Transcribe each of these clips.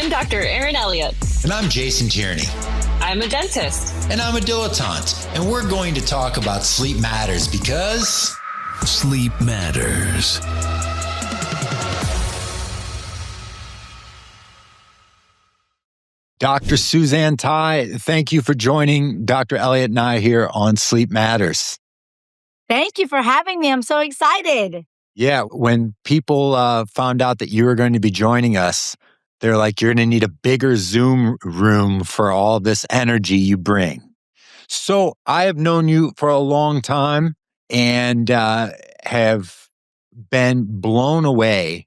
I'm Dr. Erin Elliott. And I'm Jason Tierney. I'm a dentist. And I'm a dilettante. And we're going to talk about sleep matters because sleep matters. Dr. Suzanne Thai, thank you for joining Dr. Elliott and I here on Sleep Matters. Thank you for having me. I'm so excited. Yeah, when people found out that you were going to be joining us, they're like, you're going to need a bigger Zoom room for all this energy you bring. So I have known you for a long time and have been blown away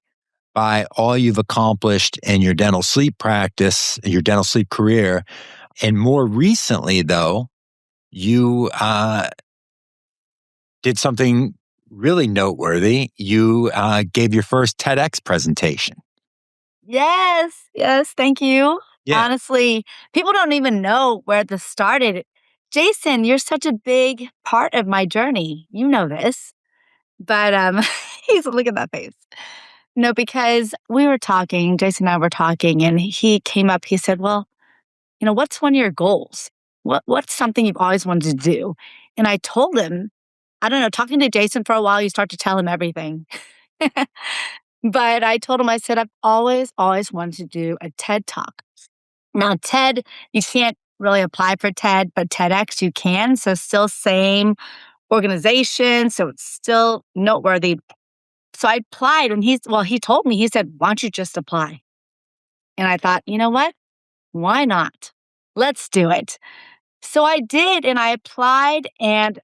by all you've accomplished in your dental sleep practice, your dental sleep career. And more recently, though, you did something really noteworthy. You gave your first TEDx presentation. Yes, thank you. Yeah. Honestly, people don't even know where this started. Jason, you're such a big part of my journey. You know this. But look at that face. No, because we were talking, Jason and I were talking, and he came up, he said, well, what's one of your goals? What's something you've always wanted to do? And I told him, I don't know, talking to Jason for a while, you start to tell him everything. But I told him, I said, I've always wanted to do a TED Talk. Now, TED, you can't really apply for TED, but TEDx you can. So still same organization. So it's still noteworthy. So I applied and he told me, he said, why don't you just apply? And I thought, you know what? Why not? Let's do it. So I did, and I applied, and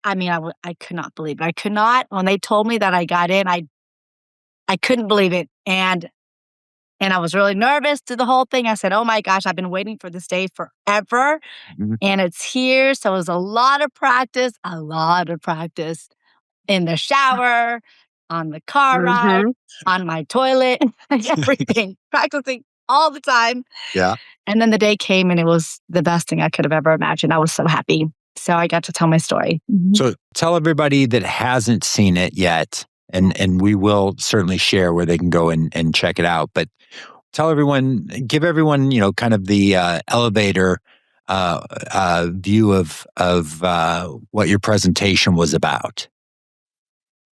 I could not believe it. I could not. When they told me that I got in, I couldn't believe it. And I was really nervous through the whole thing. I said, oh my gosh, I've been waiting for this day forever. Mm-hmm. And it's here. So it was a lot of practice in the shower, on the car ride, on my toilet, everything, practicing all the time. Yeah. And then the day came and it was the best thing I could have ever imagined. I was so happy. So I got to tell my story. Mm-hmm. So tell everybody that hasn't seen it yet, and we will certainly share where they can go and check it out. But give everyone, kind of the elevator view of what your presentation was about.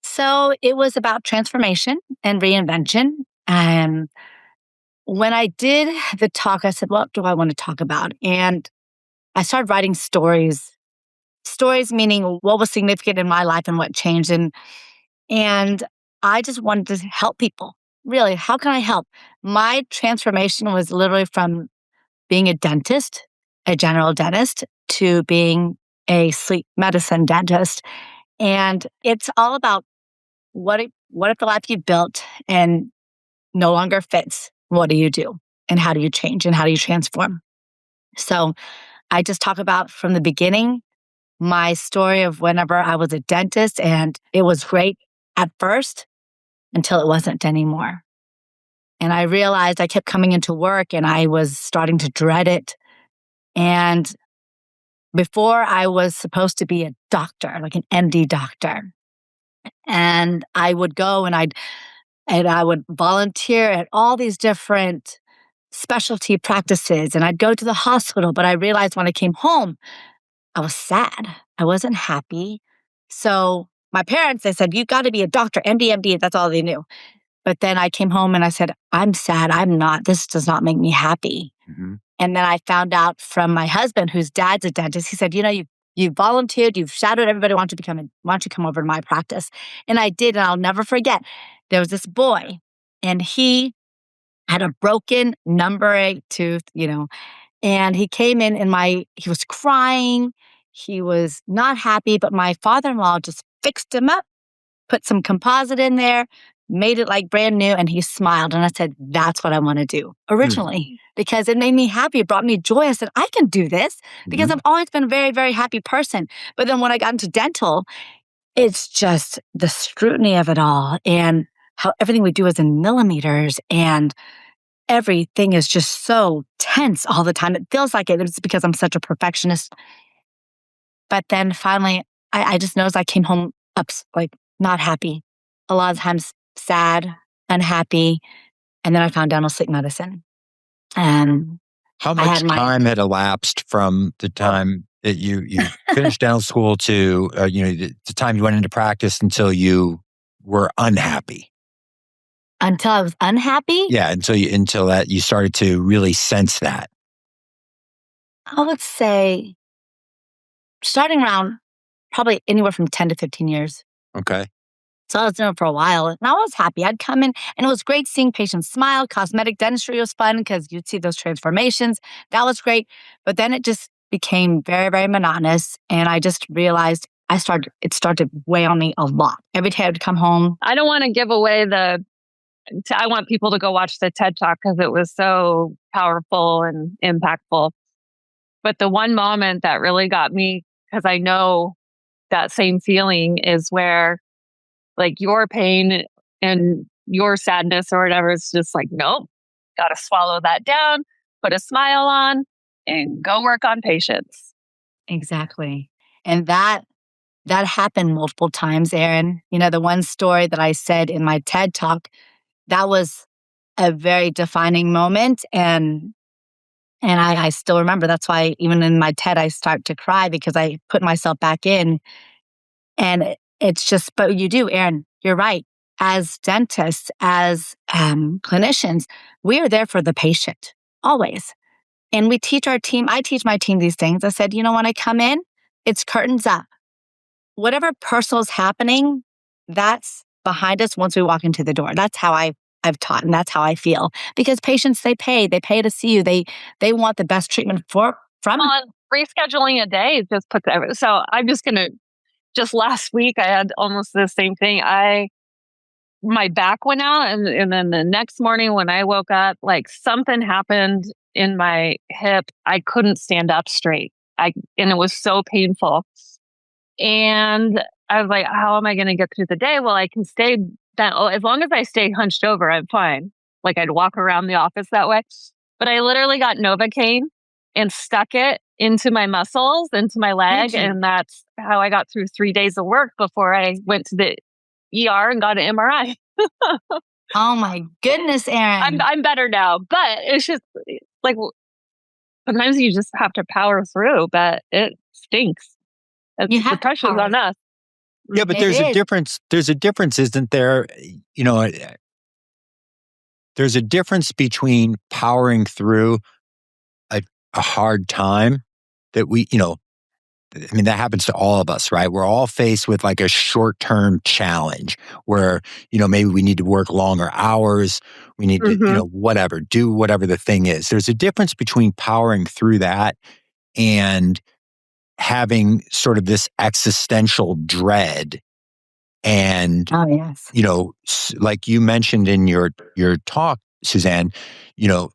So it was about transformation and reinvention. And when I did the talk, I said, what do I want to talk about? And I started writing stories meaning what was significant in my life and what changed. And I just wanted to help people. Really, how can I help? My transformation was literally from being a dentist, a general dentist, to being a sleep medicine dentist. And it's all about what if the life you built and no longer fits? What do you do? And how do you change? And how do you transform? So I just talk about from the beginning, my story of whenever I was a dentist, and it was great at first until it wasn't anymore. And I realized I kept coming into work and I was starting to dread it. And before I was supposed to be a doctor, like an MD doctor. And I would go and I would volunteer at all these different specialty practices, and I'd go to the hospital. But I realized when I came home, I was sad. I wasn't happy. So my parents, they said, you got to be a doctor, MD. That's all they knew. But then I came home and I said, I'm sad. I'm not. This does not make me happy. Mm-hmm. And then I found out from my husband, whose dad's a dentist. He said, you volunteered, you've shadowed everybody. Why don't you come over to my practice? And I did, and I'll never forget. There was this boy, and he had a broken number 8 tooth, and he came in and he was crying. He was not happy, but my father-in-law just fixed him up, put some composite in there, made it like brand new, and he smiled. And I said, that's what I want to do originally, because it made me happy. It brought me joy. I said, I can do this because I've always been a very, very happy person. But then when I got into dental, it's just the scrutiny of it all and how everything we do is in millimeters and everything is just so tense all the time. It feels like it's because I'm such a perfectionist. But then finally, I just noticed I came home not happy. A lot of times sad, unhappy. And then I found dental sleep medicine. And How I much had my time had elapsed from the time that you finished dental school to the time you went into practice until you were unhappy? until I was unhappy. Yeah, until that you started to really sense that. I would say starting around probably anywhere from 10 to 15 years. Okay. So I was doing it for a while and I was happy. I'd come in and it was great seeing patients smile. Cosmetic dentistry was fun because you'd see those transformations. That was great. But then it just became very, very monotonous. And I just realized it started to weigh on me a lot. Every day I'd come home. I don't want to give away I want people to go watch the TED Talk because it was so powerful and impactful. But the one moment that really got me, because I know that same feeling, is where like your pain and your sadness or whatever is just like, nope, got to swallow that down, put a smile on, and go work on patients. Exactly. And that happened multiple times, Erin. The one story that I said in my TED Talk, that was a very defining moment. And I still remember. That's why even in my TED, I start to cry because I put myself back in. And it's just, but you do, Erin, you're right. As dentists, as clinicians, we are there for the patient, always. And we teach our team, I teach my team these things. I said, when I come in, it's curtains up. Whatever personal is happening, that's behind us once we walk into the door. That's how I've taught, and that's how I feel. Because patients, they pay to see you. They want the best treatment from Rescheduling a day just puts everything. So I'm just going to, just last week, I had almost the same thing. My back went out, and then the next morning when I woke up, like something happened in my hip. I couldn't stand up straight. And it was so painful. And I was like, how am I going to get through the day? Well, I can stay bent. As long as I stay hunched over, I'm fine. Like I'd walk around the office that way. But I literally got Novocaine and stuck it into my muscles, into my leg. And that's how I got through 3 days of work before I went to the ER and got an MRI. Oh my goodness, Erin. I'm better now, but it's just like sometimes you just have to power through, but it stinks. The pressure's on us. Yeah, but there's a difference. There's a difference, isn't there? There's a difference between powering through a hard time that that happens to all of us, right? We're all faced with like a short-term challenge where, maybe we need to work longer hours. We need to, do whatever the thing is. There's a difference between powering through that and having sort of this existential dread. And, oh, yes. Like you mentioned in your talk, Suzanne,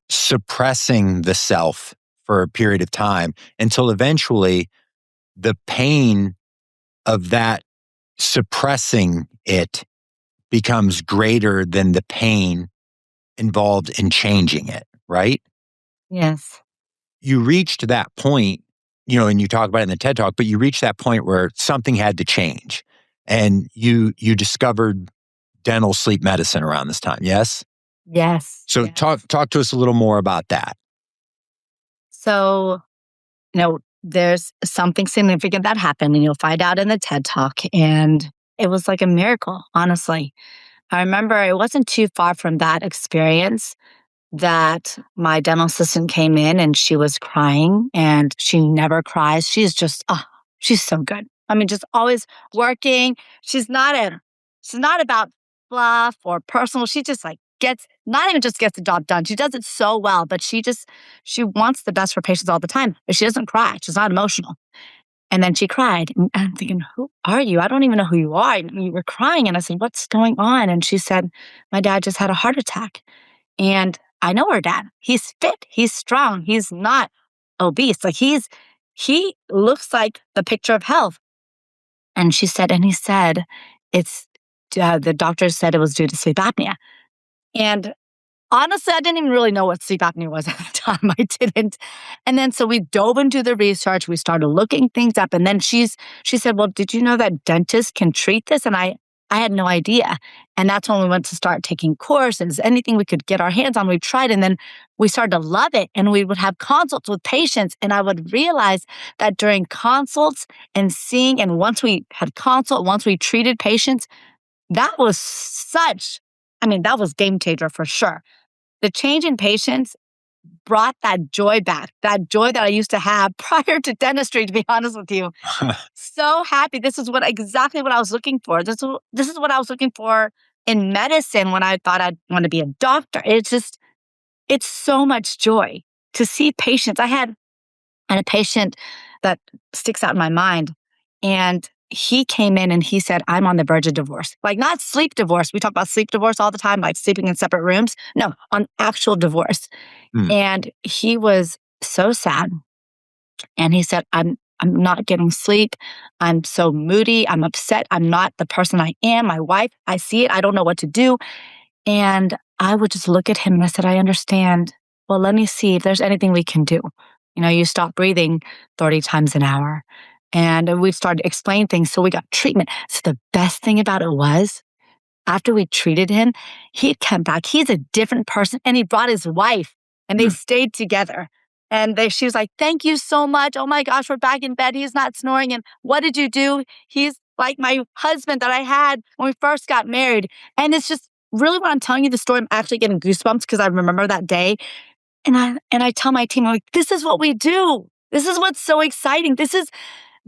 suppressing the self for a period of time until eventually the pain of that suppressing it becomes greater than the pain involved in changing it, right? Yes. You reached that point, and you talk about it in the TED Talk, but you reached that point where something had to change. And you discovered dental sleep medicine around this time, yes? Yes. So yes. talk to us a little more about that. So, there's something significant that happened, and you'll find out in the TED Talk. And it was like a miracle, honestly. I remember it wasn't too far from that experience that my dental assistant came in and she was crying, and she never cries. She's just, she's so good. I mean, just always working. She's not about fluff or personal. She just not even just gets the job done. She does it so well, but she wants the best for patients all the time. But she doesn't cry. She's not emotional. And then she cried. And I'm thinking, who are you? I don't even know who you are. And you were crying. And I said, what's going on? And she said, my dad just had a heart attack. And I know her dad. He's fit. He's strong. He's not obese. Like he looks like the picture of health. And he said, it's, the doctor said it was due to sleep apnea. And honestly, I didn't even really know what sleep apnea was at the time. I didn't. And then so we dove into the research. We started looking things up. And then she said, well, did you know that dentists can treat this? And I I had no idea. And that's when we went to start taking courses, anything we could get our hands on, we tried. And then we started to love it. And we would have consults with patients. And I would realize that during consults and seeing, and once we had consult, once we treated patients, that was that was game changer for sure. The change in patients brought that joy back, that joy that I used to have prior to dentistry, to be honest with you. So happy. This is exactly what I was looking for. This is what I was looking for in medicine when I thought I'd want to be a doctor. It's so much joy to see patients. I had a patient that sticks out in my mind, and he came in and he said, I'm on the verge of divorce. Like, not sleep divorce. We talk about sleep divorce all the time, like sleeping in separate rooms. No, on actual divorce. Mm. And he was so sad. And he said, I'm not getting sleep. I'm so moody. I'm upset. I'm not the person I am. My wife, I see it. I don't know what to do. And I would just look at him and I said, I understand. Well, let me see if there's anything we can do. You stop breathing 30 times an hour. And we started explaining things. So we got treatment. So the best thing about it was, after we treated him, he'd come back. He's a different person. And he brought his wife and they stayed together. And she was like, thank you so much. Oh my gosh, we're back in bed. He's not snoring. And what did you do? He's like my husband that I had when we first got married. And it's just really, when I'm telling you the story, I'm actually getting goosebumps because I remember that day. And I tell my team, I'm like, this is what we do. This is what's so exciting. This is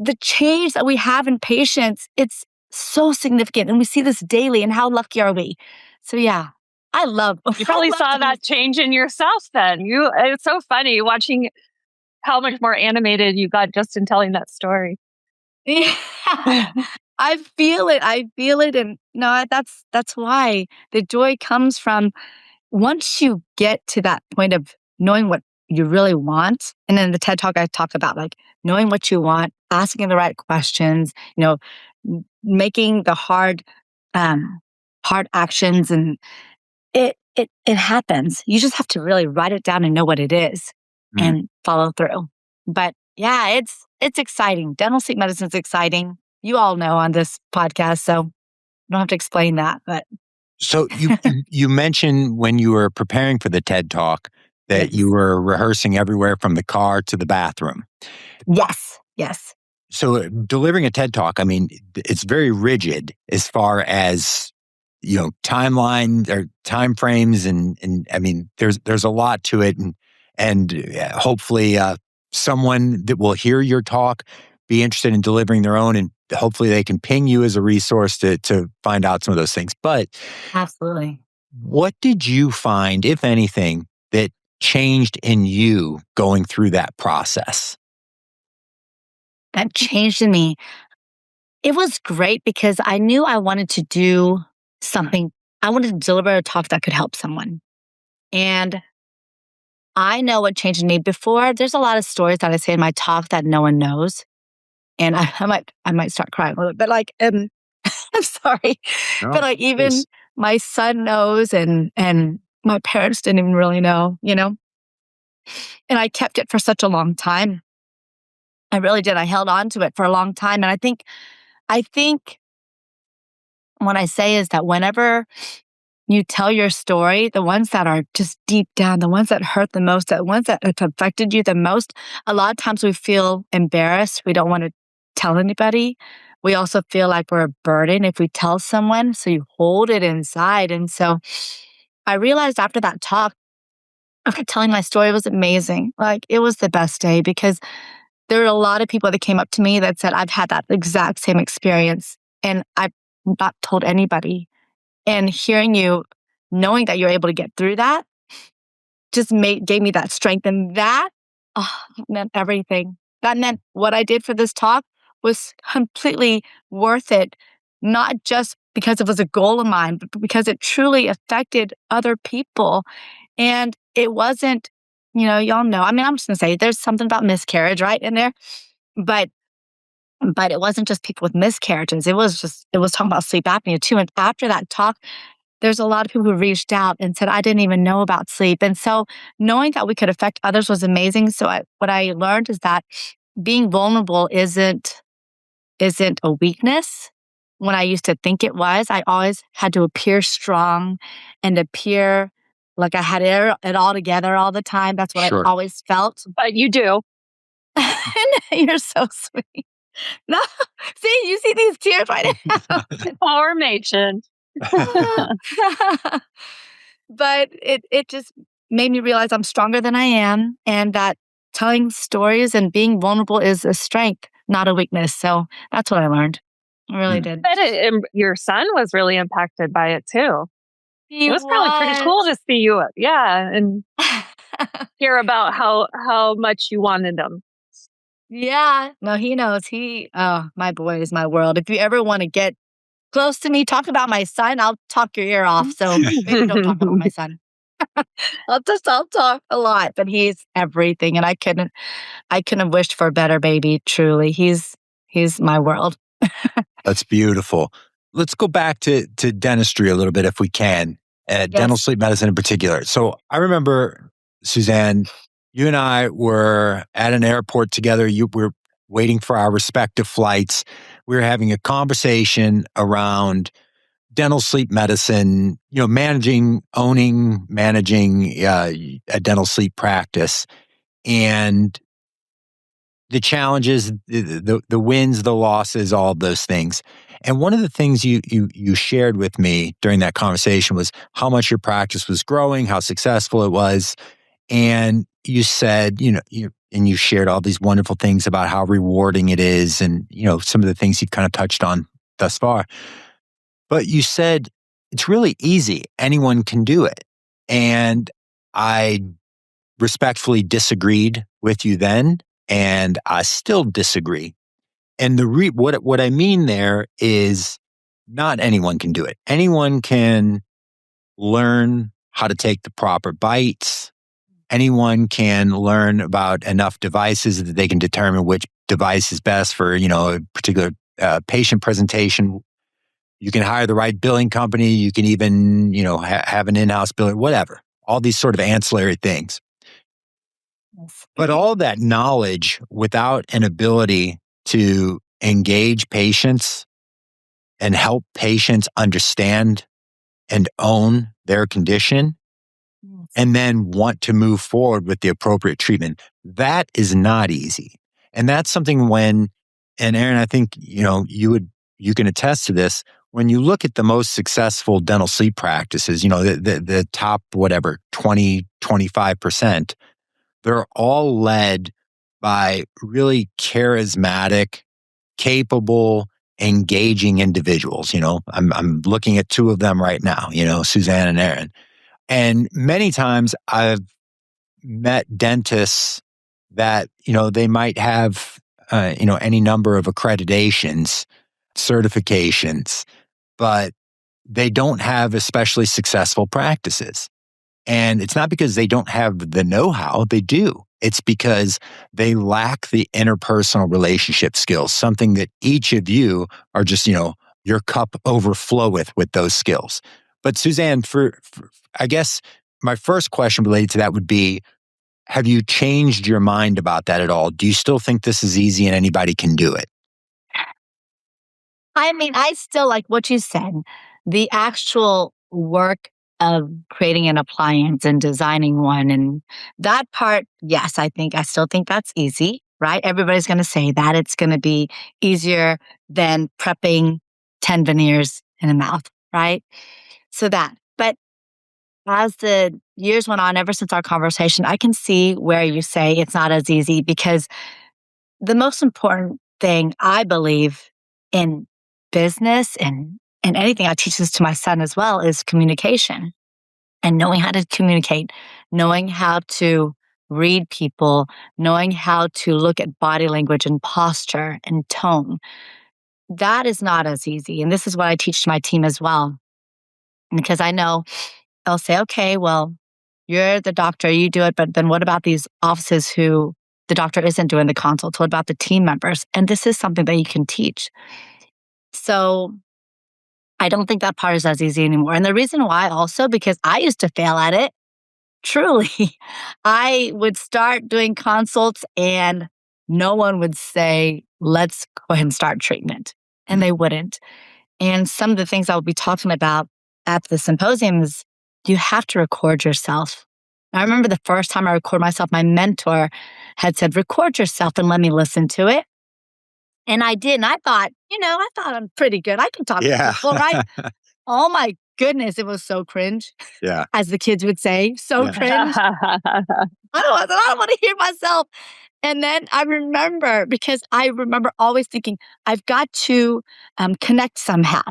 the change that we have in patients. It's so significant. And we see this daily. And how lucky are we? So yeah, I love. You probably saw that change in yourself then. It's so funny watching how much more animated you got just in telling that story. Yeah. I feel it. And no, that's why the joy comes from, once you get to that point of knowing what you really want. And in the TED Talk, I talk about like knowing what you want, asking the right questions, making the hard actions, and it happens. You just have to really write it down and know what it is and follow through. But yeah, it's exciting. Dental sleep medicine is exciting. You all know on this podcast, so I don't have to explain that. But so you mentioned when you were preparing for the TED Talk that you were rehearsing everywhere from the car to the bathroom. Yes. So delivering a TED Talk, I mean, it's very rigid as far as, timeline or time frames. And I mean, there's a lot to it. And hopefully someone that will hear your talk be interested in delivering their own, and hopefully they can ping you as a resource to find out some of those things. But absolutely. What did you find, if anything, that changed in you going through that process? That changed in me. It was great because I knew I wanted to do something. I wanted to deliver a talk that could help someone. And I know what changed in me before. There's a lot of stories that I say in my talk that no one knows. And I might start crying a little bit, but like, I'm sorry. No, but like, even please. my son knows, and my parents didn't even really know, And I kept it for such a long time. I really did. I held on to it for a long time. And I think what I say is that whenever you tell your story, the ones that are just deep down, the ones that hurt the most, the ones that have affected you the most, a lot of times we feel embarrassed. We don't want to tell anybody. We also feel like we're a burden if we tell someone. So you hold it inside. And so I realized after that talk, after telling my story, it was amazing. Like, it was the best day because there were a lot of people that came up to me that said, I've had that exact same experience and I've not told anybody. And hearing you, knowing that you're able to get through that, just gave me that strength. And that meant everything. That meant what I did for this talk was completely worth it, not just because it was a goal of mine, but because it truly affected other people. And it wasn't, y'all know. I mean, I'm just going to say there's something about miscarriage right in there, but it wasn't just people with miscarriages. It was talking about sleep apnea too. And after that talk, there's a lot of people who reached out and said, I didn't even know about sleep. And so knowing that we could affect others was amazing. So what I learned is that being vulnerable isn't a weakness. when I used to think it was. I always had to appear strong and appear like I had it all together all the time. That's what I Sure. always felt. But you do. You're so sweet. No, see, you see these tears right now. Formation. But it just made me realize I'm stronger than I am, and that telling stories and being vulnerable is a strength, not a weakness. So that's what I learned. I really did. But your son was really impacted by it too. He It was probably pretty cool to see you, and hear about how much you wanted him. Yeah. No, he knows. My boy is my world. If you ever want to get close to me, talk about my son, I'll talk your ear off. So maybe don't talk about my son. I'll talk a lot, but he's everything. And I couldn't have wished for a better baby, truly. He's my world. That's beautiful. Let's go back to dentistry a little bit if we can, dental sleep medicine in particular. So I remember, Suzanne, you and I were at an airport together. You were waiting for our respective flights. We were having a conversation around dental sleep medicine, managing a dental sleep practice, and the challenges, the wins, the losses, all of those things. And one of the things you shared with me during that conversation was how much your practice was growing, how successful it was. And you said, you shared all these wonderful things about how rewarding it is, and, some of the things you kind of touched on thus far. But you said it's really easy. Anyone can do it. And I respectfully disagreed with you then, and I still disagree. And what I mean there is not anyone can do it. Anyone can learn how to take the proper bites. Anyone can learn about enough devices that they can determine which device is best for, a particular patient presentation. You can hire the right billing company. You can even, have an in-house biller, whatever. All these sort of ancillary things. But all that knowledge without an ability to engage patients and help patients understand and own their condition, and then want to move forward with the appropriate treatment, that is not easy. And that's something and Erin, I think, you can attest to this. When you look at the most successful dental sleep practices, the top, 25%, they're all led by really charismatic, capable, engaging individuals. I'm looking at two of them right now, Suzanne and Erin. And many times I've met dentists that, they might have, any number of accreditations, certifications, but they don't have especially successful practices. And it's not because they don't have the know-how, they do. It's because they lack the interpersonal relationship skills, something that each of you are just, your cup overfloweth with those skills. But Suzanne, for I guess my first question related to that would be, have you changed your mind about that at all? Do you still think this is easy and anybody can do it? I mean, I still like what you said. The actual work of creating an appliance and designing one, and that part, yes, I still think that's easy, right? Everybody's going to say that it's going to be easier than prepping 10 veneers in a mouth, right? So but as the years went on, ever since our conversation, I can see where you say it's not as easy, because the most important thing I believe in business and anything I teach this to my son as well is communication, and knowing how to communicate, knowing how to read people, knowing how to look at body language and posture and tone. That is not as easy. And this is what I teach to my team as well, because I know they'll say, okay, well, you're the doctor, you do it, but then what about these offices who the doctor isn't doing the consults? What about the team members? And this is something that you can teach. So I don't think that part is as easy anymore. And the reason why also, because I used to fail at it, truly. I would start doing consults and no one would say, let's go ahead and start treatment. And they wouldn't. And some of the things I'll be talking about at the symposium is you have to record yourself. I remember the first time I recorded myself, my mentor had said, record yourself and let me listen to it. And I did. And I thought, I'm pretty good. I can talk to people, right? Oh my goodness, it was so cringe. Yeah. As the kids would say, so cringe. I don't want to hear myself. And then I remember, because I remember always thinking, I've got to connect somehow.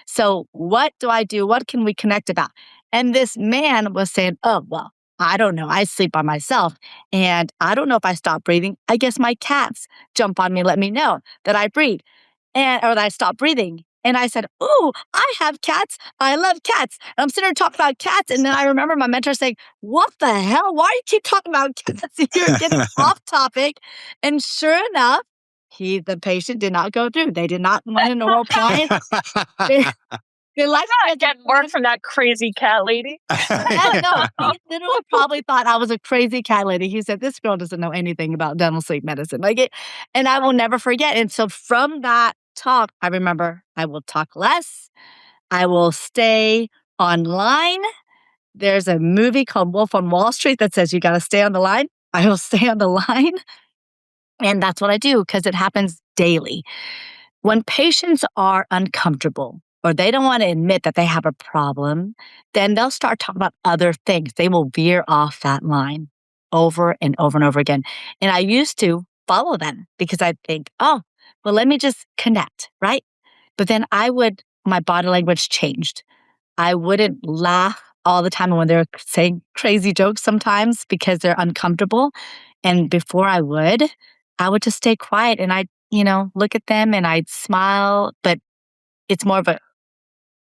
So what do I do? What can we connect about? And this man was saying, oh, well, I don't know. I sleep by myself. And I don't know if I stop breathing. I guess my cats jump on me, let me know that I breathe or that I stop breathing. And I said, ooh, I have cats. I love cats. And I'm sitting there talking about cats. And then I remember my mentor saying, what the hell? Why do you keep talking about cats? You're getting off topic. And sure enough, the patient did not go through. They did not want an oral play. They like getting work from that crazy cat lady. No, he literally probably thought I was a crazy cat lady. He said, this girl doesn't know anything about dental sleep medicine. And I will never forget. And so from that talk, I remember I will talk less. I will stay online. There's a movie called Wolf on Wall Street that says you got to stay on the line. I will stay on the line. And that's what I do because it happens daily. When patients are uncomfortable or they don't want to admit that they have a problem, then they'll start talking about other things. They will veer off that line over and over and over again. And I used to follow them because I'd think, oh, well, let me just connect, right? But then my body language changed. I wouldn't laugh all the time when they're saying crazy jokes sometimes because they're uncomfortable. And before I would just stay quiet and I'd, look at them and I'd smile, but it's more of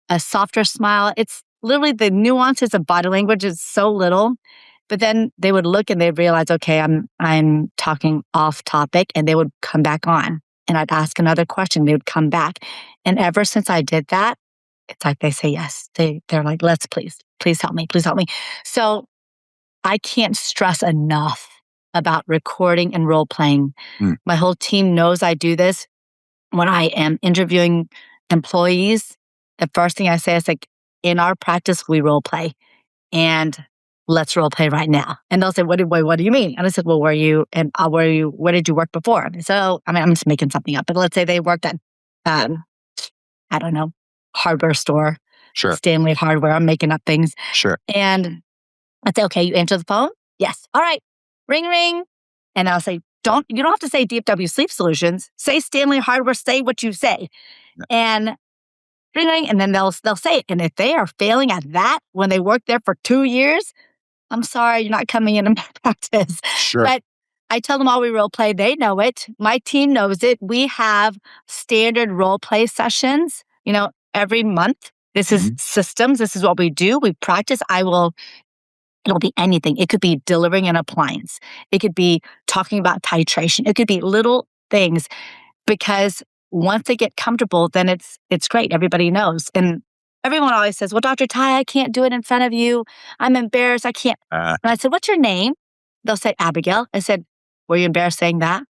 a softer smile. It's literally the nuances of body language is so little, but then they would look and they'd realize, okay, I'm talking off topic, and they would come back on. And I'd ask another question. They would come back. And ever since I did that, it's like they say yes. They're like, let's please help me. Please help me. So I can't stress enough about recording and role playing. My whole team knows I do this. When I am interviewing employees, the first thing I say is like, in our practice, we role play, and let's role play right now. And they'll say, what do you mean? And I said, well, where did you work before? So, I'm just making something up, but let's say they worked at, I don't know, hardware store. Sure. Stanley Hardware. I'm making up things. Sure. And I'd say, okay, you answer the phone? Yes. All right. Ring, ring. And I'll say, you don't have to say DFW Sleep Solutions. Say Stanley Hardware. Say what you say. Yeah. And ring, ring. And then they'll say it. And if they are failing at that when they work there for 2 years, I'm sorry, you're not coming into my practice. Sure. But I tell them all we role play. They know it. My team knows it. We have standard role play sessions, every month. This is systems. This is what we do. We practice. It'll be anything. It could be delivering an appliance. It could be talking about titration. It could be little things, because once they get comfortable, then it's great. Everybody knows. And everyone always says, well, Dr. Thai, I can't do it in front of you. I'm embarrassed. I can't. And I said, what's your name? They'll say, Abigail. I said, were you embarrassed saying that?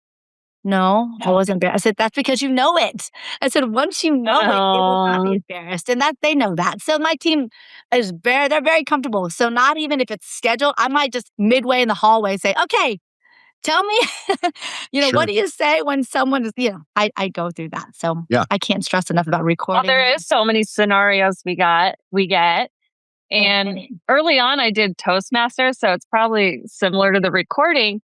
No, I wasn't embarrassed. I said, that's because you know it. I said, once you know it will not be embarrassed. And that they know that. So my team they're very comfortable. So not even if it's scheduled, I might just midway in the hallway say, okay, tell me, Sure. what do you say when someone is, I go through that. So Yeah. I can't stress enough about recording. Well, there is so many scenarios we get. And early on, I did Toastmasters, so it's probably similar to the recording,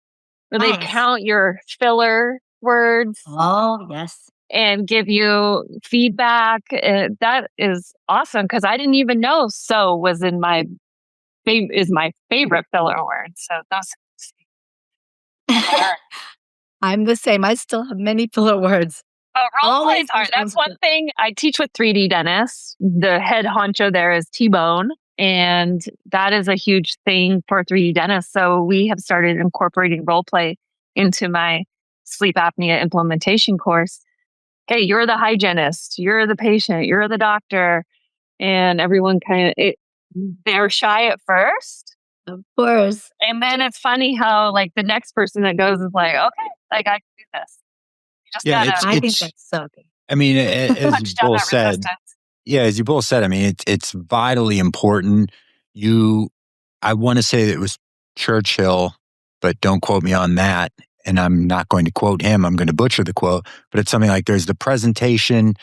where they count your filler words. Oh, yes. And give you feedback. That is awesome, because I didn't even know "so" was my favorite filler word. So those. I'm the same. I still have many filler words. Oh, role play is hard. That's one thing. I teach with 3D dentists. The head honcho there is T-Bone, and that is a huge thing for 3D dentists. So we have started incorporating role play into my sleep apnea implementation course. Hey, you're the hygienist, you're the patient, you're the doctor, and everyone they're shy at first. Of course. And then it's funny how the next person that goes is like, okay, I can do this. You just gotta I think that's so good. As touch down Bull that said, resistance. Yeah, as you both said, I mean, it's vitally important. I want to say that it was Churchill, but don't quote me on that. And I'm not going to quote him. I'm going to butcher the quote, but it's something like there's the presentation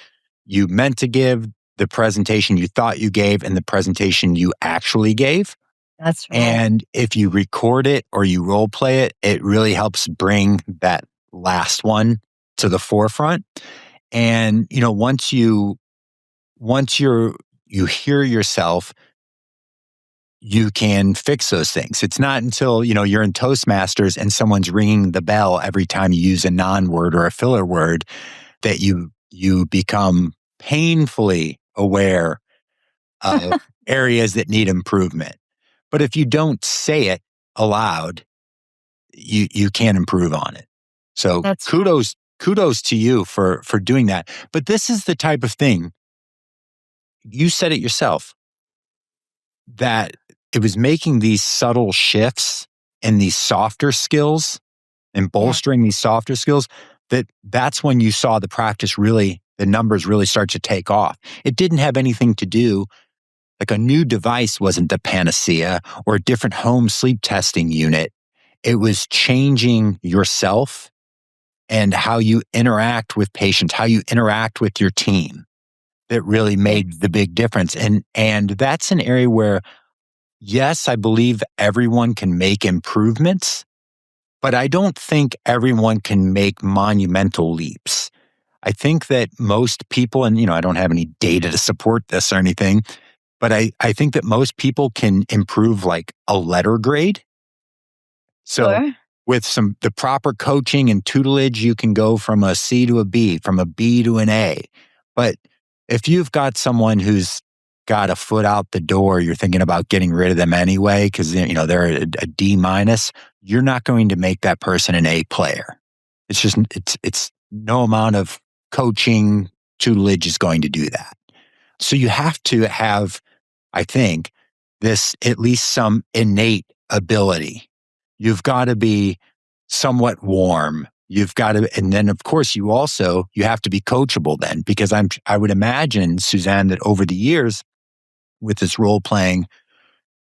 you meant to give, the presentation you thought you gave, and the presentation you actually gave. That's right. And if you record it or you role play it, it really helps bring that last one to the forefront. And, once you hear yourself, you can fix those things. It's not until, you're in Toastmasters and someone's ringing the bell every time you use a non-word or a filler word that you become painfully aware of areas that need improvement. But if you don't say it aloud, you can't improve on it. So That's kudos to you for doing that. But this is the type of thing, you said it yourself, that it was making these subtle shifts and these softer skills and bolstering these softer skills that's when you saw the numbers really start to take off. It didn't have anything to do, like a new device wasn't the panacea or a different home sleep testing unit. It was changing yourself and how you interact with patients, how you interact with your team that really made the big difference. And that's an area where, yes, I believe everyone can make improvements, but I don't think everyone can make monumental leaps. I think that most people, and I don't have any data to support this or anything, but I think that most people can improve like a letter grade. So Sure. with the proper coaching and tutelage, you can go from a C to a B, from a B to an A. But if you've got someone who's got a foot out the door, you're thinking about getting rid of them anyway because they're a D minus, you're not going to make that person an A player. It's just it's no amount of coaching tutelage is going to do that. So you have to have, I think, this at least some innate ability. You've got to be somewhat warm. You've got to, and then of course you have to be coachable then, because I would imagine, Suzanne, that over the years with this role playing,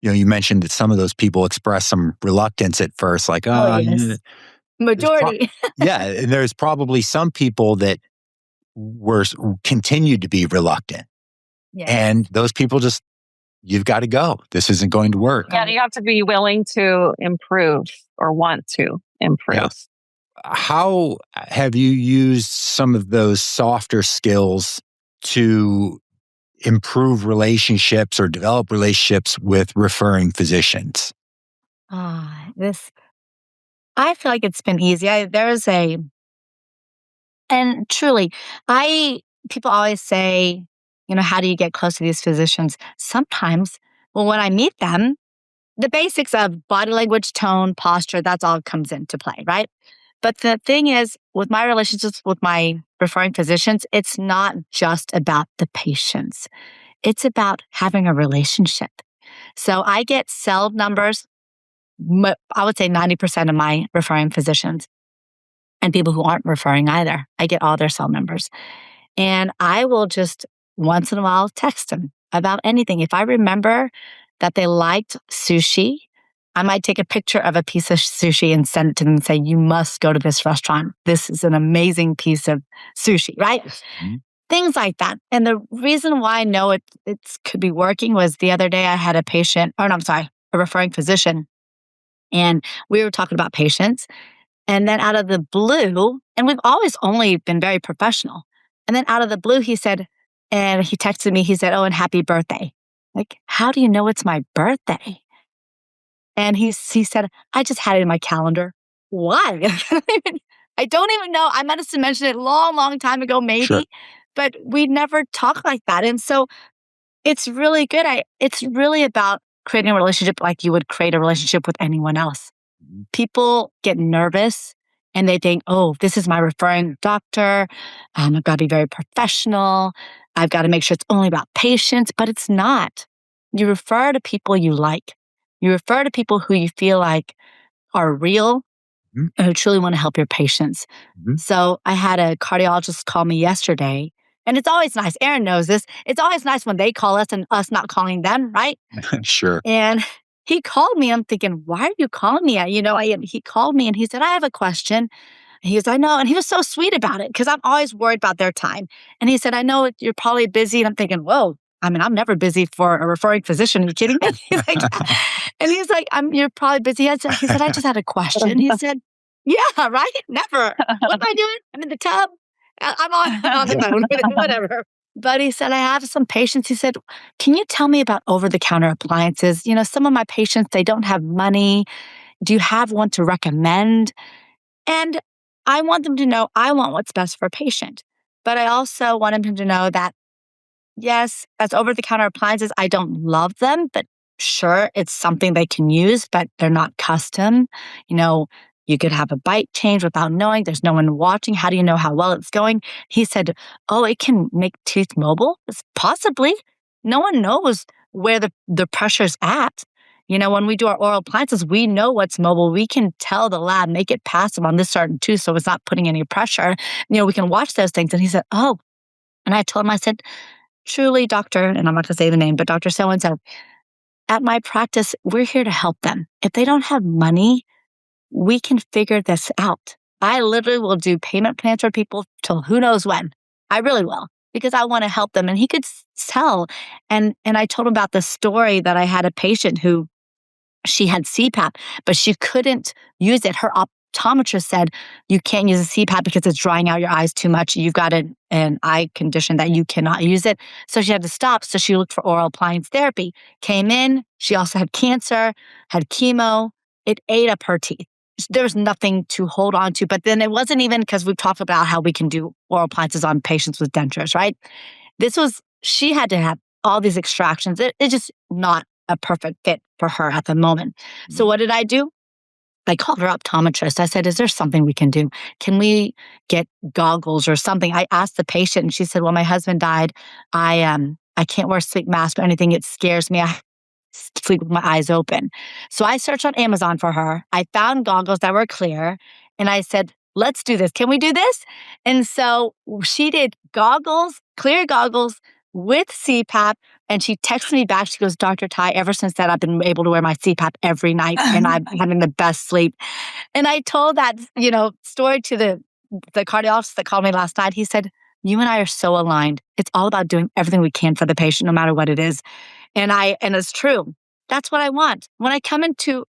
you mentioned that some of those people express some reluctance at first, like, Yes. Majority. yeah, and there's probably some people that continued to be reluctant. Yes. And those people you've got to go. This isn't going to work. Yeah, you have to be willing to improve or want to improve. Yeah. How have you used some of those softer skills to improve relationships or develop relationships with referring physicians? I feel like it's been easy. And truly, people always say, how do you get close to these physicians? Sometimes, when I meet them, the basics of body language, tone, posture, that's all comes into play, right? But the thing is, with my relationships with my referring physicians, it's not just about the patients. It's about having a relationship. So I get cell numbers, I would say 90% of my referring physicians and people who aren't referring either. I get all their cell numbers. And I will just once in a while text them about anything. If I remember that they liked sushi, I might take a picture of a piece of sushi and send it to them and say, you must go to this restaurant. This is an amazing piece of sushi, right? Mm-hmm. Things like that. And the reason why I know it could be working was the other day I had a referring physician. And we were talking about patients. And then out of the blue, and we've always only been very professional. And then out of the blue, he texted me, he said, oh, and happy birthday. Like, how do you know it's my birthday? And he said, I just had it in my calendar. Why? I don't even know. I might have mentioned it a long, long time ago, maybe, Sure. But we never talk like that. And so it's really good. It's really about creating a relationship like you would create a relationship with anyone else. Mm-hmm. People get nervous and they think, oh, this is my referring doctor. I've got to be very professional. I've got to make sure it's only about patients, but it's not. You refer to people you like. You refer to people who you feel like are real Mm-hmm. and who truly want to help your patients. Mm-hmm. So I had a cardiologist call me yesterday, And it's always nice. Erin knows this. It's always nice when they call us and us not calling them, right? Sure. And he called me. I'm thinking, why are you calling me? He called me and he said, I have a question. And he goes, I know. And he was so sweet about it because I'm always worried about their time. And he said, I know you're probably busy. And I'm thinking, whoa, I mean, I'm never busy for a referring physician. Are you kidding me? He's like, you're probably busy. He said, I just had a question. He said, yeah, right? Never. What am I doing? I'm in the tub. I'm on the phone, whatever. But he said, I have some patients. He said, can you tell me about over-the-counter appliances? Some of my patients, they don't have money. Do you have one to recommend? And I want them to know I want what's best for a patient. But I also wanted him to know that, yes, as over-the-counter appliances, I don't love them, but sure, it's something they can use, but they're not custom. You could have a bite change without knowing. There's no one watching. How do you know how well it's going? He said, oh, it can make teeth mobile? Possibly. No one knows where the pressure's at. When we do our oral appliances, we know what's mobile. We can tell the lab, make it passive on this certain tooth so it's not putting any pressure. We can watch those things. And he said, oh. And I told him, I said, truly, doctor, and I'm not going to say the name, but Dr. So-and-so, at my practice, we're here to help them. If they don't have money, we can figure this out. I literally will do payment plans for people till who knows when. I really will, because I want to help them. And he could tell. And I told him about the story that I had a patient who she had CPAP, but she couldn't use it. Her optometrist said, you can't use a CPAP because it's drying out your eyes too much. You've got an eye condition that you cannot use it. So she had to stop. So she looked for oral appliance therapy, came in. She also had cancer, had chemo. It ate up her teeth. There was nothing to hold on to. But then it wasn't even because we've talked about how we can do oral appliances on patients with dentures, right? She had to have all these extractions. It's just not a perfect fit for her at the moment. So what did I do? I called her optometrist. I said, is there something we can do? Can we get goggles or something? I asked the patient and she said, well, my husband died. I can't wear a sleep mask or anything. It scares me. I sleep with my eyes open. So I searched on Amazon for her. I found goggles that were clear. And I said, let's do this. Can we do this? And so she did clear goggles with CPAP. And she texted me back. She goes, Dr. Thai, ever since that, I've been able to wear my CPAP every night and I'm having the best sleep. And I told that, story to the cardiologist that called me last night. He said, you and I are so aligned. It's all about doing everything we can for the patient, no matter what it is. And it's true. That's what I want. When I come into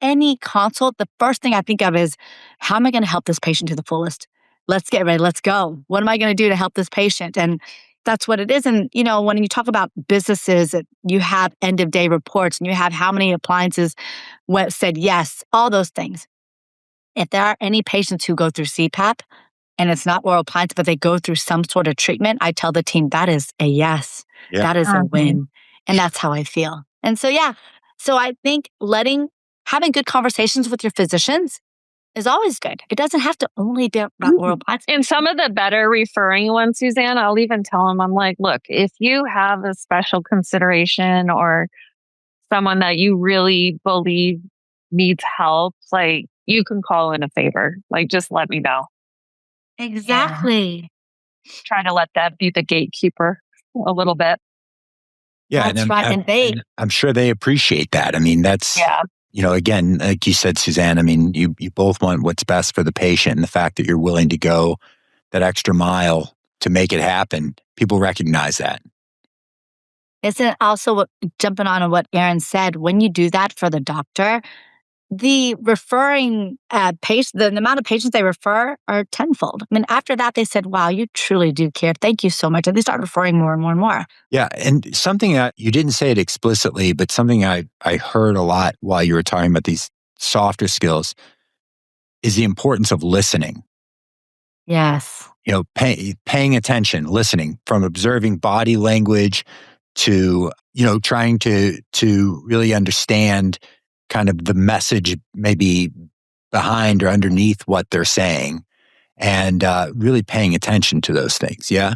any consult, the first thing I think of is, how am I going to help this patient to the fullest? Let's get ready. Let's go. What am I going to do to help this patient? And that's what it is. And, when you talk about businesses, you have end of day reports and you have how many appliances said yes, all those things. If there are any patients who go through CPAP and it's not oral appliance, but they go through some sort of treatment, I tell the team that is a yes. Yeah. That is a win. And that's how I feel. And so I think having good conversations with your physicians is always good. It doesn't have to only be about oral appliances. And some of the better referring ones, Suzanne, I'll even tell them, I'm like, look, if you have a special consideration or someone that you really believe needs help, like, you can call in a favor. Like, just let me know. Exactly. Yeah. Try to let that be the gatekeeper a little bit. Yeah, that's right. And I'm sure they appreciate that. I mean, that's, again, like you said, Suzanne, I mean, you both want what's best for the patient, and the fact that you're willing to go that extra mile to make it happen, people recognize that. Isn't also jumping on what Erin said, when you do that for the doctor, the referring patient, the amount of patients they refer are tenfold. I mean, after that, they said, wow, you truly do care. Thank you so much. And they start referring more and more and more. Yeah. And something that you didn't say it explicitly, but something I heard a lot while you were talking about these softer skills is the importance of listening. Yes. Paying attention, listening, from observing body language to, trying to really understand kind of the message maybe behind or underneath what they're saying, and really paying attention to those things. Yeah.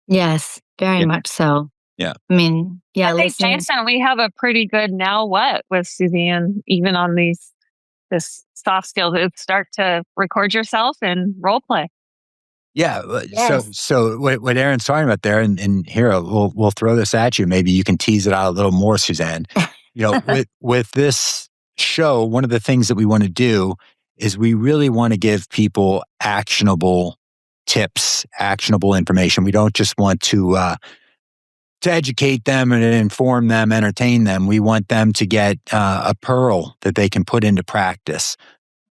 Yes, very much so. Yeah. I mean, I think, Jason, we have a pretty good now what with Suzanne, even on this soft skills. It's start to record yourself and role play. Yeah. Yes. So what Erin's talking about there, and here we'll throw this at you. Maybe you can tease it out a little more, Suzanne. With this show, one of the things that we want to do is we really want to give people actionable tips, actionable information. We don't just want to educate them and inform them, entertain them. We want them to get a pearl that they can put into practice.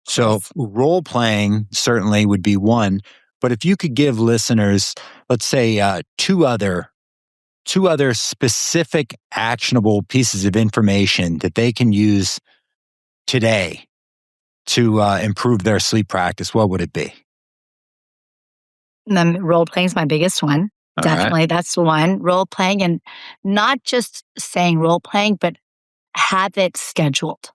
So Yes. role playing certainly would be one, but if you could give listeners, let's say, two other specific actionable pieces of information that they can use today to improve their sleep practice, what would it be? Role playing is my biggest one. All Definitely, right. that's one. Role playing, and not just saying role playing, but have it scheduled.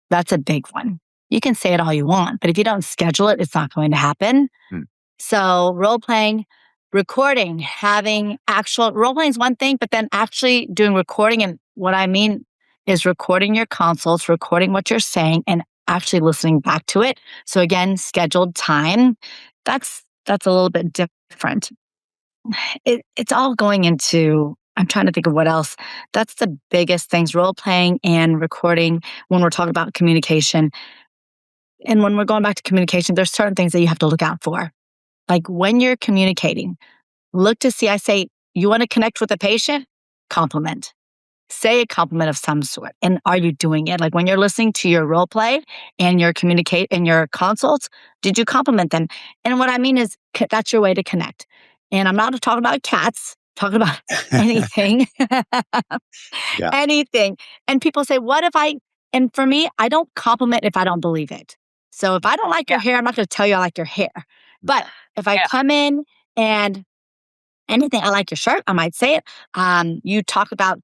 That's a big one. You can say it all you want, but if you don't schedule it, it's not going to happen. Hmm. So role playing, recording, having actual role playing is one thing, but then actually doing recording. And what I mean is recording your consults, recording what you're saying, and actually listening back to it. So again, scheduled time. That's a little bit different. It's all going into, I'm trying to think of what else. That's the biggest things, role playing and recording when we're talking about communication. And when we're going back to communication, there's certain things that you have to look out for. Like when you're communicating, look to see, I say, you want to connect with a patient? Compliment. Say a compliment of some sort. And are you doing it? Like when you're listening to your role play and your communicate in your consults, did you compliment them? And what I mean is that's your way to connect. And I'm not talking about cats, talking about anything. Yeah. Anything. And people say, what if and for me, I don't compliment if I don't believe it. So if I don't like your hair, I'm not going to tell you I like your hair. But if I come in and anything, I like your shirt, I might say it. You talk about,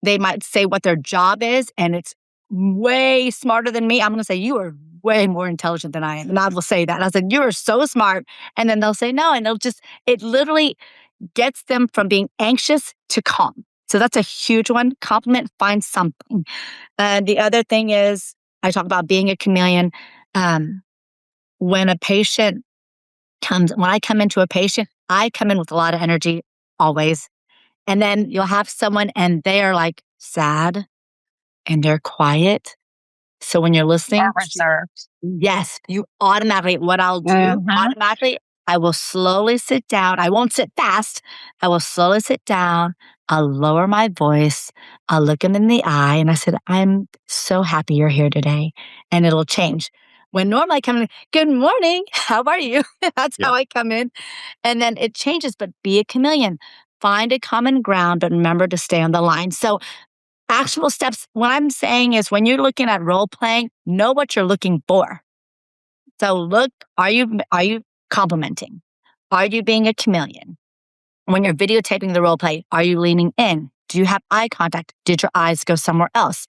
they might say what their job is, and it's way smarter than me. I'm going to say, you are way more intelligent than I am. And I will say that. And I said, you are so smart. And then they'll say no. And it literally gets them from being anxious to calm. So that's a huge one. Compliment, find something. The other thing is, I talk about being a chameleon. When a patient when I come into a patient, I come in with a lot of energy always. And then you'll have someone and they are like sad and they're quiet. So when you're listening, Reserved. yes, you automatically, what I'll do automatically, I will slowly sit down. I won't sit fast. I will slowly sit down. I'll lower my voice. I'll look them in the eye and I said, I'm so happy you're here today. And it'll change. When normally I come in, good morning, how are you? That's how I come in. And then it changes, but be a chameleon. Find a common ground, but remember to stay on the line. So actual steps, what I'm saying is when you're looking at role playing, know what you're looking for. So look, are you complimenting? Are you being a chameleon? When you're videotaping the role play, are you leaning in? Do you have eye contact? Did your eyes go somewhere else?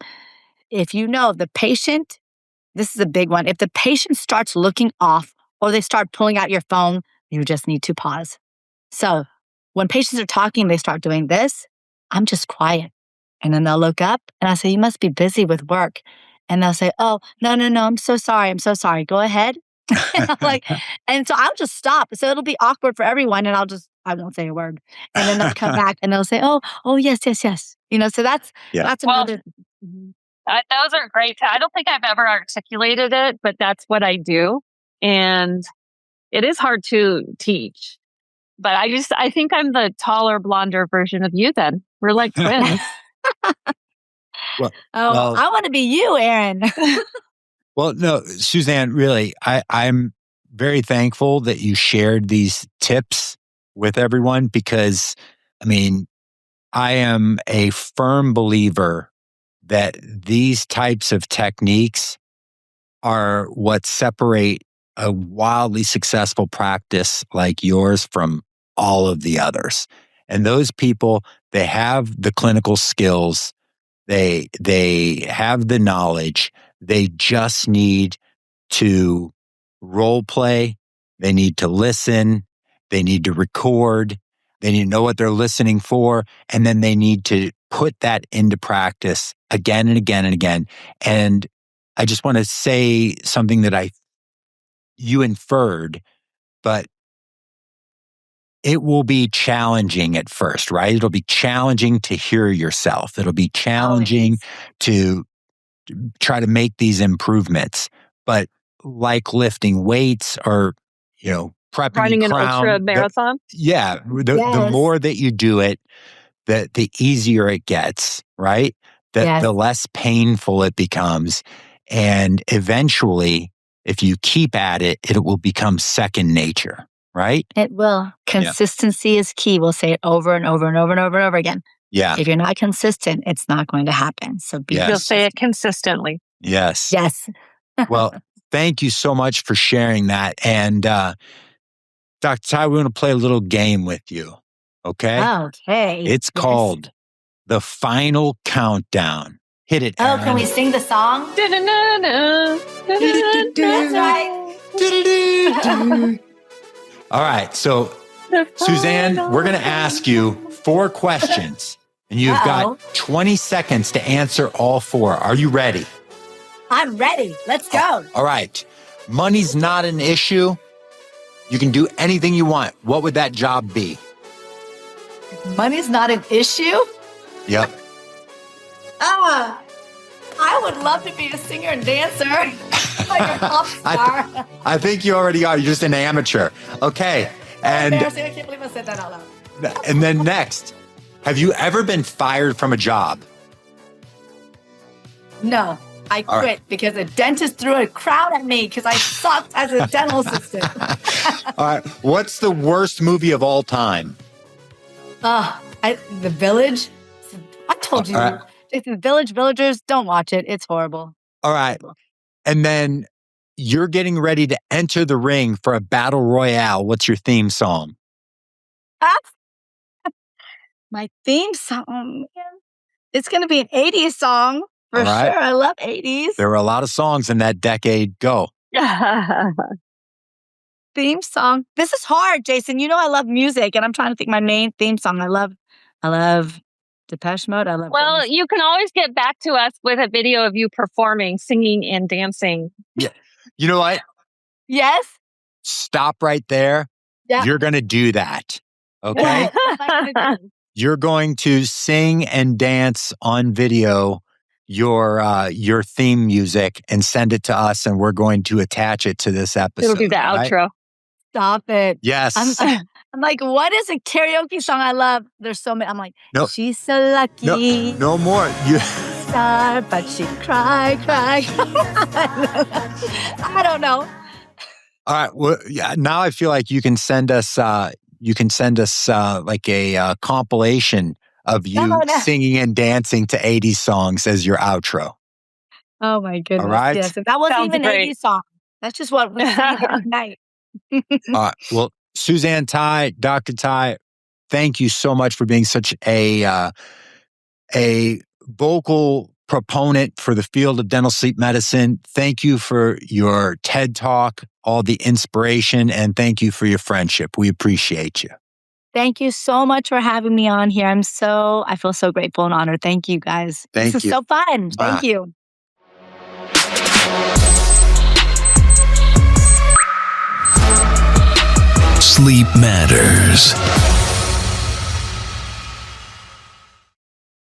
If you know the patient, this is a big one. If the patient starts looking off or they start pulling out your phone, you just need to pause. So when patients are talking, they start doing this, I'm just quiet. And then they'll look up and I say, you must be busy with work. And they'll say, oh, no, I'm so sorry. I'm so sorry. Go ahead. And I'm like, and so I'll just stop. So it'll be awkward for everyone. And I won't say a word. And then they'll come back and they'll say, oh, yes. So that's another. Mhm. Those are great. I don't think I've ever articulated it, but that's what I do. And it is hard to teach. But I think I'm the taller, blonder version of you then. We're like twins. Well, I want to be you, Erin. well, no, Suzanne, really, I'm very thankful that you shared these tips with everyone because, I mean, I am a firm believer that these types of techniques are what separate a wildly successful practice like yours from all of the others. And those people, they have the clinical skills, they have the knowledge, they just need to role play, they need to listen, they need to record, they need to know what they're listening for, and then they need to put that into practice again and again and again. And I just want to say something that you inferred, but it will be challenging at first, right? It'll be challenging to hear yourself. It'll be challenging to try to make these improvements. But like lifting weights or, prepping Running an crown, ultra marathon. the more that you do it, the easier it gets, right? The less painful it becomes. And eventually, if you keep at it, it will become second nature, right? It will. Consistency is key. We'll say it over and over and over and over and over again. Yeah. If you're not consistent, it's not going to happen. So You'll say it consistently. Yes. Yes. Well, thank you so much for sharing that. And Dr. Thai, we want to play a little game with you. Okay? Okay. It's called The Final Countdown. Hit it, Erin. Oh, can we sing the song? That's right. All right. So, Suzanne, we're going to ask you 4 questions, and you've got 20 seconds to answer all 4. Are you ready? I'm ready. Let's go. All right. Money's not an issue. You can do anything you want. What would that job be? Money's not an issue? Yep. I would love to be a singer and dancer. Like a pop star. I think you already are. You're just an amateur. Okay. And I can't believe I said that out loud. And then next, have you ever been fired from a job? No, I quit because a dentist threw a crown at me because I sucked as a dental assistant. All right. What's the worst movie of all time? The Village. I told you. Right. The Villagers, don't watch it. It's horrible. All right. And then you're getting ready to enter the ring for a battle royale. What's your theme song? My theme song, it's going to be an 80s song for sure. I love 80s. There were a lot of songs in that decade. Go. Theme song. This is hard, Jason. You know I love music, and I'm trying to think my main theme song. I love Depeche Mode. Well, you can always get back to us with a video of you performing, singing, and dancing. Yeah. You know what? Yes. Stop right there. Yeah. You're going to do that. Okay? You're going to sing and dance on video your theme music and send it to us, and we're going to attach it to this episode. It'll be the outro. Stop it. Yes. I'm like, what is a karaoke song I love? There's so many. I'm like, she's so lucky. No more. Star, but she cry. I don't know. All right. Well, yeah. Now I feel like you can send us. Like a compilation of you singing and dancing to 80s songs as your outro. Oh my goodness! All right. Yes, that wasn't even an 80s song. That's just what we're singing every night. All right. Well, Suzanne Thai, Dr. Thai, thank you so much for being such a vocal proponent for the field of dental sleep medicine. Thank you for your TED Talk, all the inspiration, and thank you for your friendship. We appreciate you. Thank you so much for having me on here. I feel so grateful and honored. Thank you, guys. Thank you. This is so fun. Thank you. Sleep matters.